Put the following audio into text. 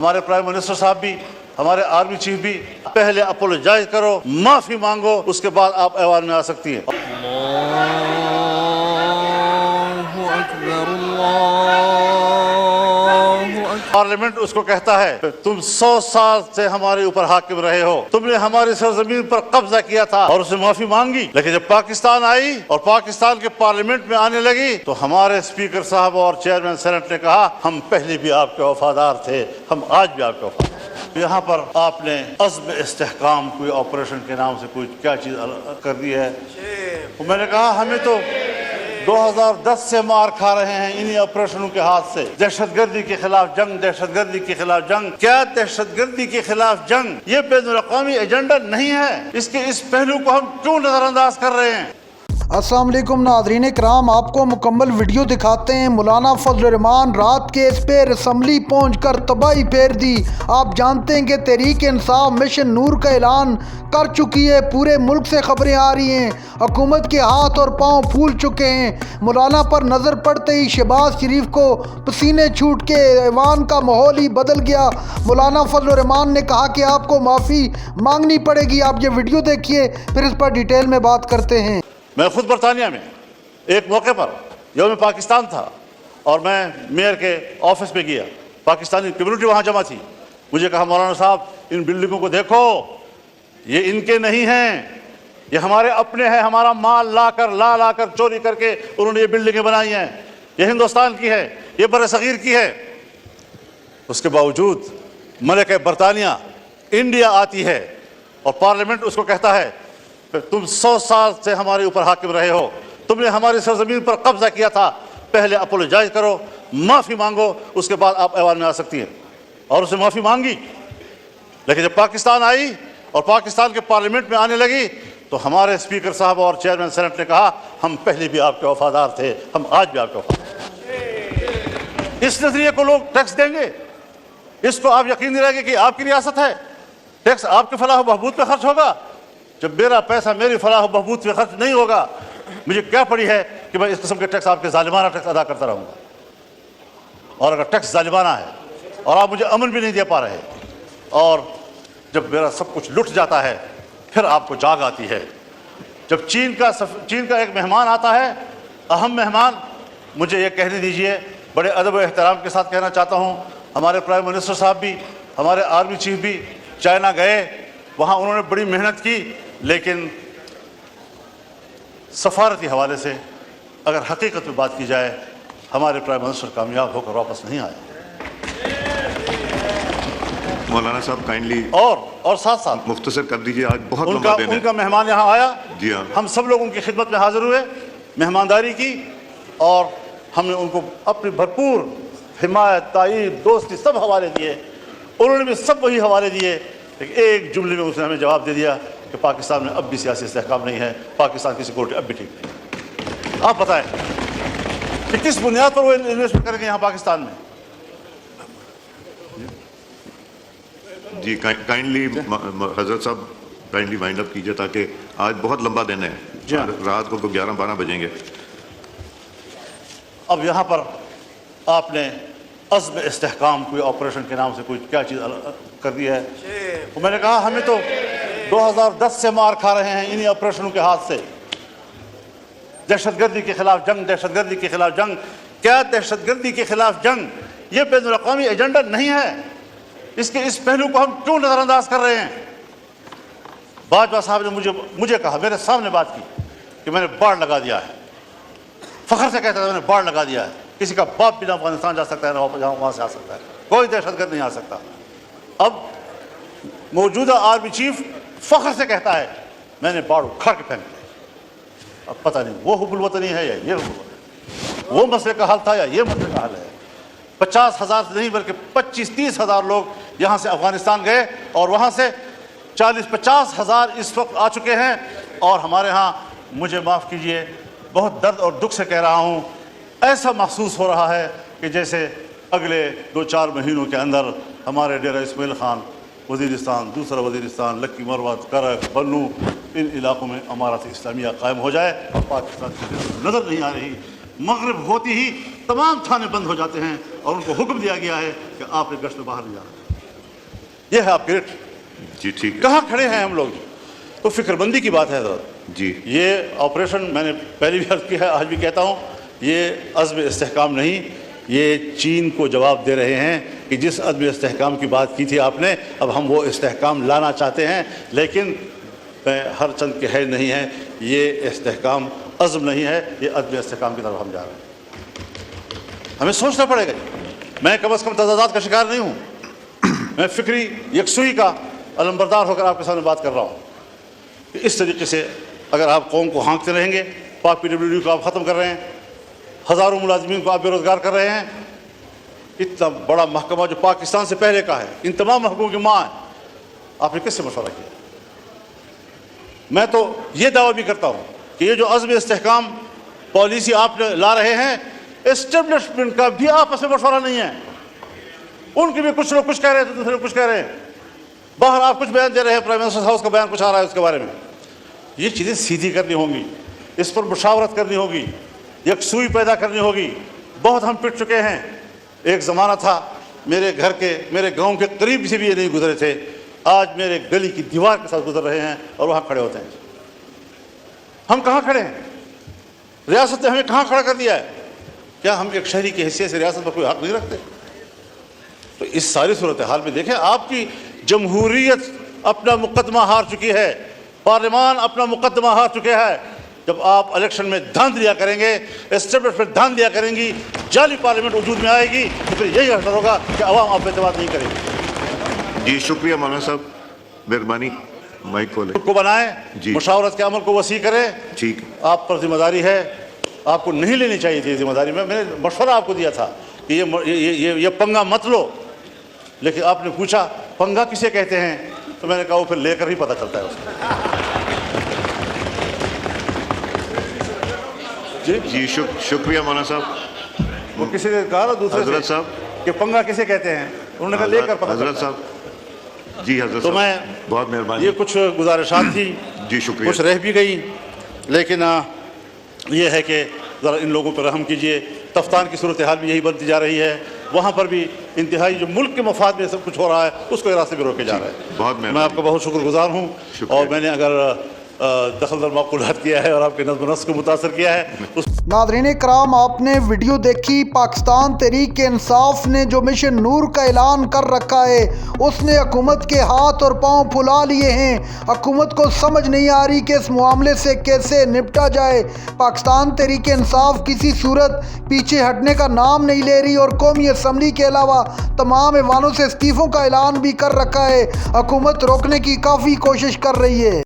ہمارے prime minister صاحب بھی، ہمارے آرمی چیف بھی، پہلے اپولوجائز کرو، معافی مانگو، اس کے بعد آپ ایوان میں آ سکتی ہیں۔ اللہ اکبر، اللہ اکبر۔ پارلیمنٹ اس کو کہتا ہے تم 100 سال سے ہمارے اوپر حاکم رہے ہو، تم نے ہماری سرزمین پر قبضہ کیا تھا اور اس نے معافی مانگی، لیکن جب پاکستان آئی اور پاکستان کے پارلیمنٹ میں آنے لگی تو ہمارے اسپیکر صاحب اور چیئرمین سینٹ نے کہا ہم پہلے بھی آپ کے وفادار تھے، ہم آج بھی آپ کے وفادار ہیں۔ یہاں پر آپ نے عزم استحکام کوئی آپریشن کے نام سے کوئی کیا چیز کر دی ہے۔ میں نے کہا ہمیں تو 2010 سے مار کھا رہے ہیں انہی آپریشنوں کے ہاتھ سے، دہشت گردی کے خلاف جنگ، دہشت گردی کے خلاف جنگ۔ کیا دہشت گردی کے خلاف جنگ یہ بین الاقوامی ایجنڈا نہیں ہے؟ اس کے اس پہلو کو ہم کیوں نظر انداز کر رہے ہیں؟ السلام علیکم ناظرین کرام، آپ کو مکمل ویڈیو دکھاتے ہیں۔ مولانا فضل الرحمان رات کے اس پیر اسمبلی پہنچ کر تباہی پھیر دی۔ آپ جانتے ہیں کہ تحریک انصاف مشن نور کا اعلان کر چکی ہے، پورے ملک سے خبریں آ رہی ہیں، حکومت کے ہاتھ اور پاؤں پھول چکے ہیں۔ مولانا پر نظر پڑتے ہی شہباز شریف کو پسینے چھوٹ کے ایوان کا ماحول ہی بدل گیا۔ مولانا فضل الرحمان نے کہا کہ آپ کو معافی مانگنی پڑے گی۔ آپ یہ ویڈیو دیکھیے، پھر اس پر ڈیٹیل میں بات کرتے ہیں۔ میں خود برطانیہ میں ایک موقع پر یوم پاکستان تھا اور میں میئر کے آفس میں گیا، پاکستانی کمیونٹی وہاں جمع تھی۔ مجھے کہا مولانا صاحب ان بلڈنگوں کو دیکھو، یہ ان کے نہیں ہیں، یہ ہمارے اپنے ہیں، ہمارا مال لا کر چوری کر کے انہوں نے یہ بلڈنگیں بنائی ہیں، یہ ہندوستان کی ہے، یہ برصغیر کی ہے۔ اس کے باوجود ملکہ برطانیہ انڈیا آتی ہے اور پارلیمنٹ اس کو کہتا ہے تم 100 سال سے ہمارے اوپر حاکم رہے ہو، تم نے ہماری سرزمین پر قبضہ کیا تھا، پہلے اپولوجائز کرو، معافی مانگو، اس کے بعد آپ ایوان میں آ سکتی ہیں۔ اور اس نے معافی مانگی، لیکن جب پاکستان آئی اور پاکستان کے پارلیمنٹ میں آنے لگی تو ہمارے اسپیکر صاحب اور چیئرمین سینٹ نے کہا ہم پہلے بھی آپ کے وفادار تھے، ہم آج بھی آپ کے وفادار ہیں۔ اس نظریے کو لوگ ٹیکس دیں گے، اس کو آپ یقین نہیں رہے گے کہ آپ کی ریاست ہے، ٹیکس آپ کے فلاح و بہبود پہ خرچ ہوگا۔ جب میرا پیسہ میری فلاح و بہبود پہ خرچ نہیں ہوگا، مجھے کیا پڑی ہے کہ میں اس قسم کے ٹیکس، آپ کے ظالمانہ ٹیکس ادا کرتا رہوں گا۔ اور اگر ٹیکس ظالمانہ ہے اور آپ مجھے امن بھی نہیں دے پا رہے، اور جب میرا سب کچھ لٹ جاتا ہے پھر آپ کو جاگ آتی ہے۔ جب چین کا ایک مہمان آتا ہے، اہم مہمان، مجھے یہ کہنے دیجئے، بڑے ادب و احترام کے ساتھ کہنا چاہتا ہوں، ہمارے پرائم منسٹر صاحب بھی، ہمارے آرمی چیف بھی چائنا گئے، وہاں انہوں نے بڑی محنت کی، لیکن سفارتی حوالے سے اگر حقیقت میں بات کی جائے ہمارے پرائم منسٹر کامیاب ہو کر واپس نہیں آئے۔ مولانا صاحب کائنڈلی اور ساتھ ساتھ مختصر کر دیجئے، آج بہت لمبا دن ہے۔ ان کا مہمان یہاں آیا، جی ہاں، ہم سب لوگ ان کی خدمت میں حاضر ہوئے، مہمانداری کی، اور ہم نے ان کو اپنی بھرپور حمایت، تائید، دوستی سب حوالے دیے، انہوں نے بھی سب وہی حوالے دیے، لیکن ایک جملے میں اس نے ہمیں جواب دے دیا کہ پاکستان میں اب بھی سیاسی استحکام نہیں ہے، پاکستان کی سیکورٹی اب بھی ٹھیک نہیں۔ آپ بتائیں کہ کس بنیاد پر وہ انویسٹمنٹ کریں گے یہاں پاکستان میں؟ جی کائنڈلی حضرت صاحب کائنڈلی وائنڈ اپ کیجئے، تاکہ آج بہت لمبا دن ہے، رات کو 11-12 بجیں گے۔ اب یہاں پر آپ نے عزم استحکام کوئی آپریشن کے نام سے کوئی کیا چیز کر دی ہے۔ میں نے کہا ہمیں تو 2010 سے مار کھا رہے ہیں انہی آپریشنوں کے ہاتھ سے، دہشت گردی کے خلاف جنگ، دہشت گردی کے خلاف جنگ۔ کیا دہشت گردی کے خلاف جنگ یہ بین الاقوامی ایجنڈا نہیں ہے؟ اس کے اس پہلو کو ہم کیوں نظر انداز کر رہے ہیں؟ باجوہ صاحب نے مجھے کہا، میرے سامنے بات کی کہ میں نے باڑ لگا دیا ہے، فخر سے کہتا تھا میں نے باڑ لگا دیا ہے، کسی کا باپ بھی نہ افغانستان جا سکتا ہے نہ وہاں سے آ سکتا ہے، کوئی دہشت گرد نہیں آ سکتا۔ اب موجودہ آرمی چیف فخر سے کہتا ہے میں نے باڑ اکھاڑ کے پھینک دیا۔ اب پتہ نہیں وہ حب الوطنی ہے یا یہ حب الوطنی، وہ مسئلے کا حل تھا یا یہ مسئلے کا حل ہے۔ 50,000 نہیں بلکہ 25-30 ہزار لوگ یہاں سے افغانستان گئے اور وہاں سے 40-50 ہزار اس وقت آ چکے ہیں، اور ہمارے ہاں، مجھے معاف کیجئے، بہت درد اور دکھ سے کہہ رہا ہوں، ایسا محسوس ہو رہا ہے کہ جیسے اگلے 2-4 مہینوں کے اندر ہمارے ڈیرہ اسماعیل خان، وزیرستان، دوسرا وزیرستان، لکی مروت، کرک، بنو، ان علاقوں میں امارت اسلامیہ قائم ہو جائے، اور پاکستان کی نظر نہیں آ رہی۔ مغرب ہوتی ہی تمام تھانے بند ہو جاتے ہیں اور ان کو حکم دیا گیا ہے کہ آپ نے گشت میں باہر نہیں جانا۔ یہ ہے آپ کی ریٹ. جی ٹھیک ہے کہاں کھڑے ہیں ہم لوگ؟ تو فکر بندی کی بات ہے حضرت. جی یہ آپریشن میں نے پہلے بھی عرض کیا ہے، آج بھی کہتا ہوں، یہ عزم استحکام نہیں، یہ چین کو جواب دے رہے ہیں کہ جس عزم استحکام کی بات کی تھی آپ نے، اب ہم وہ استحکام لانا چاہتے ہیں. لیکن ہر چند کے ہے نہیں ہے، یہ استحکام عزم نہیں ہے، یہ عزم استحکام کی طرف ہم جا رہے ہیں. ہمیں سوچنا پڑے گا. میں کم از کم تضادات کا شکار نہیں ہوں، میں فکری یکسوئی کا علمبردار ہو کر آپ کے سامنے بات کر رہا ہوں کہ اس طریقے سے اگر آپ قوم کو ہانکتے رہیں گے، پاک PWD کو آپ ختم کر رہے ہیں، ہزاروں ملازمین کو آپ بے روزگار کر رہے ہیں. اتنا بڑا محکمہ جو پاکستان سے پہلے کا ہے، ان تمام محکموں کی ماں ہے، آپ نے کس سے مشورہ کیا؟ میں تو یہ دعویٰ بھی کرتا ہوں کہ یہ جو عزم استحکام پالیسی آپ لا رہے ہیں، اسٹیبلشمنٹ کا بھی آپس میں مشورہ نہیں ہے. ان کے بھی کچھ لوگ کچھ کہہ رہے ہیں تو دوسرے لوگ کچھ کہہ رہے ہیں. باہر آپ کچھ بیان دے رہے ہیں، پرائم منسٹر ہاؤس کا بیان کچھ آ رہا ہے اس کے بارے میں. یہ چیزیں سیدھی کرنی ہوں گی، اس پر مشاورت کرنی ہوگی، یکسوئی پیدا کرنی ہوگی. بہت ہم پٹ چکے ہیں. ایک زمانہ تھا میرے گھر کے، میرے گاؤں کے قریب سے بھی یہ نہیں گزرے تھے، آج میرے گلی کی دیوار کے ساتھ گزر رہے ہیں اور وہاں کھڑے ہوتے ہیں. ہم کہاں کھڑے ہیں؟ ریاست نے ہمیں کہاں کھڑا کر دیا ہے؟ کیا ہم ایک شہری کی حیثیت سے ریاست پر کوئی حق نہیں رکھتے؟ تو اس ساری صورتحال میں دیکھیں، آپ کی جمہوریت اپنا مقدمہ ہار چکی ہے، پارلیمان اپنا مقدمہ ہار چکے ہے. جب آپ الیکشن میں دھان دیا کریں گے، اسٹیبلشمنٹ دھان دیا کریں گی، جعلی پارلیمنٹ وجود میں آئے گی، تو پھر یہی اثر ہوگا کہ عوام آپ پہ اعتماد نہیں کرے گی. جی شکریہ مولانا صاحب، مہربانی مائک کھولیں. خود کو بنائیں، جی. مشاورت کے عمل کو وسیع کریں. ٹھیک آپ پر ذمہ داری ہے، آپ کو نہیں لینی چاہیے تھی ذمہ داری. میں نے مشورہ آپ کو دیا تھا کہ یہ پنگا مت لو، لیکن آپ نے پوچھا پنگا کسے کہتے ہیں، تو میں نے کہا وہ پھر لے کر ہی پتہ چلتا ہے اس کو. جی شکریہ مولانا صاحب. وہ کسی نے کہا نا دوسرے حضرت سے صاحب، کہ پنگا کسے کہتے ہیں، انہوں نے کہا لے کر پتہ حضرت چلتا ہے. صاحب جی حضرت تو صاحب میں بہت مہربانی. یہ کچھ گزارشات تھی، جی شکریہ. کچھ رہ بھی گئی، لیکن یہ ہے کہ ذرا ان لوگوں پر رحم کیجئے. تفتان کی صورتحال بھی یہی بنتی جا رہی ہے، وہاں پر بھی انتہائی جو ملک کے مفاد میں سب کچھ ہو رہا ہے اس کو راستے میں روکے جا رہا ہے. بہت مہربانی. میں آپ کا بہت شکر گزار ہوں، اور میں نے اگر دخل در معقولات کیا ہے اور آپ کے نظم و نسق کو متاثر کیا ہے اس ناظرین کرام، آپ نے ویڈیو دیکھی. پاکستان تحریک انصاف نے جو مشن نور کا اعلان کر رکھا ہے، اس نے حکومت کے ہاتھ اور پاؤں پھلا لیے ہیں. حکومت کو سمجھ نہیں آ رہی کہ اس معاملے سے کیسے نپٹا جائے. پاکستان تحریک انصاف کسی صورت پیچھے ہٹنے کا نام نہیں لے رہی، اور قومی اسمبلی کے علاوہ تمام ایوانوں سے استعفوں کا اعلان بھی کر رکھا ہے. حکومت روکنے کی کافی کوشش کر رہی ہے.